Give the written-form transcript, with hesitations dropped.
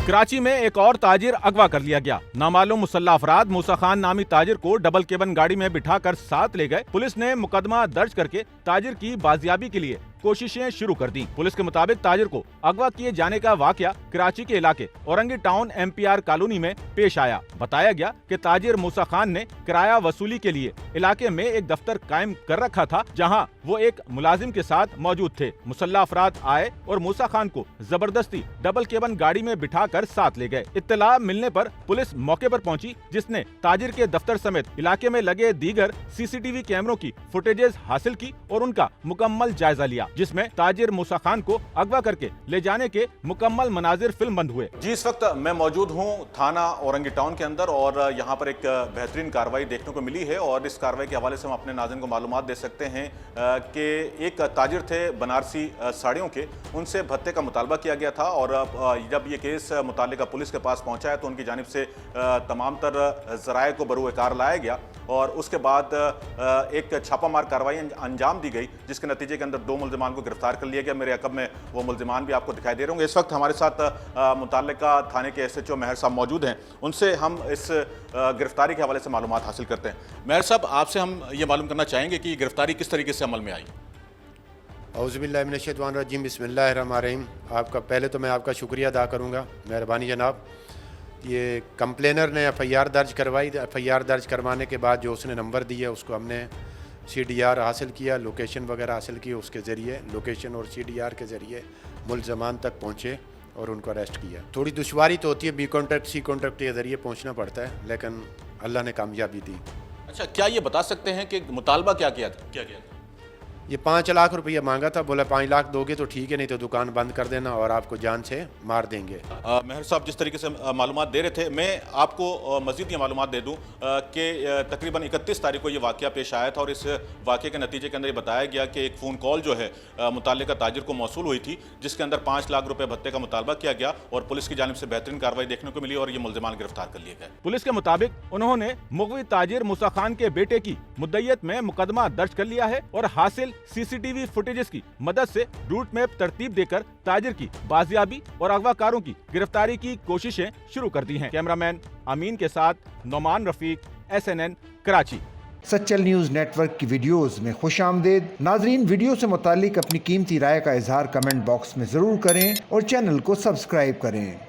कराची में एक और ताजिर अगवा कर लिया गया। नामालूम मुसल्लह अफराद मूसा खान नामी ताजिर को डबल केबन गाड़ी में बिठाकर साथ ले गए। पुलिस ने मुकदमा दर्ज करके ताजिर की बाजियाबी के लिए कोशिशें शुरू कर दी। पुलिस के मुताबिक ताजिर को अगवा किए जाने का वाकया कराची के इलाके औरंगी टाउन MPR कॉलोनी में पेश आया। बताया गया कि ताजिर मूसा खान ने किराया वसूली के लिए इलाके में एक दफ्तर कायम कर रखा था, जहां वो एक मुलाजिम के साथ मौजूद थे। मुसल्लह अफराद आए और मूसा खान को जबरदस्ती डबल केबन गाड़ी में बिठाकर साथ ले गए। इत्तला मिलने पर पुलिस मौके पर पहुंची, जिसने ताजिर के दफ्तर समेत इलाके में लगे दीगर CCTV कैमरों की फुटेजेस हासिल की और उनका मुकम्मल जायजा लिया, जिसमें ताजिर मूसा खान को अगवा करके ले जाने के मुकम्मल मनाजिर फिल्म बंद हुए। जी, इस वक्त मैं मौजूद हूं थाना औरंगी टाउन के अंदर और यहां पर एक बेहतरीन कार्रवाई देखने को मिली है और इस कार्रवाई के हवाले से हम अपने नाज़रीन को मालूमात दे सकते हैं कि एक ताजिर थे बनारसी साड़ियों के, उनसे भत्ते का मुतालबा किया गया था और जब ये केस मुतालिका पुलिस के पास पहुंचा है तो उनकी जानिब से तमाम तर ज़राए को बरूए कार लाया गया और उसके बाद एक छापामार कार्रवाई अंजाम दी गई, जिसके नतीजे के अंदर 2 मुल्ज़िमान को गिरफ्तार कर लिया गया। मेरे अकब में वो मुल्ज़िमान भी आपको दिखाई दे रहे होंगे। इस वक्त हमारे साथ मुताल्लिका थाने के SHO मेहर साहब मौजूद हैं, उनसे हम इस गिरफ्तारी के हवाले से मालूमात हासिल करते हैं। मेहर साहब, आपसे हम ये मालूम करना चाहेंगे कि गिरफ्तारी किस तरीके से अमल में आई। औज़ुबिल्लाहि मिनश्शैतानिर्रजीम, बिस्मिल्लाहिर्रहमानिर्रहीम। आपका पहले तो मैं आपका शुक्रिया अदा करूँगा, मेहरबानी जनाब। ये कंप्लेनर ने FIR दर्ज करवाई। FIR दर्ज करवाने के बाद जो उसने नंबर दिया उसको हमने CDR हासिल किया, लोकेशन वगैरह हासिल की, उसके ज़रिए लोकेशन और CDR के ज़रिए मुल्ज़मान तक पहुँचे और उनको अरेस्ट किया। थोड़ी दुश्वारी तो होती है, B कॉन्ट्रैक्ट C कॉन्ट्रैक्ट के ज़रिए पहुँचना पड़ता है, लेकिन अल्लाह ने कामयाबी दी। अच्छा, क्या ये बता सकते हैं कि मुतालबा क्या किया गया था? ये 5 लाख रुपया मांगा था, बोला 5 लाख दोगे तो ठीक है, नहीं तो दुकान बंद कर देना और आपको जान से मार देंगे। मेहर साहब, जिस तरीके से मालूमात दे रहे थे, मैं आपको मज़ीद ये मालूमात दे दूं कि तकरीबन 31 तारीख को ये वाक़या पेश आया था और इस वाक़े के नतीजे के अंदर ये बताया गया कि एक फ़ोन कॉल जो है मुताल्लिका ताजिर को मौसूल हुई थी, जिसके अंदर 5 लाख रुपये भत्ते का मुतालबा किया गया और पुलिस की जानिब से बेहतरीन कार्रवाई देखने को मिली और ये मुल्ज़िमान गिरफ्तार कर लिए गए। पुलिस के मुताबिक उन्होंने मुग़वी ताजिर मूसा खान के बेटे की मुद्दइयत में मुकदमा दर्ज कर लिया है और हासिल CCTV फुटेजेस की मदद से रूट मैप तरतीब देकर ताजिर की बाजियाबी और अगवाकारों की गिरफ्तारी की कोशिशें शुरू कर दी हैं। कैमरामैन अमीन के साथ Nauman Rafiq, SNN Karachi. Sachal news network की वीडियोस में खुशामदीद। नाजरीन, वीडियो से मुतालिक अपनी कीमती राय का इजहार कमेंट बॉक्स में ज़रूर करें और चैनल को सब्सक्राइब करें।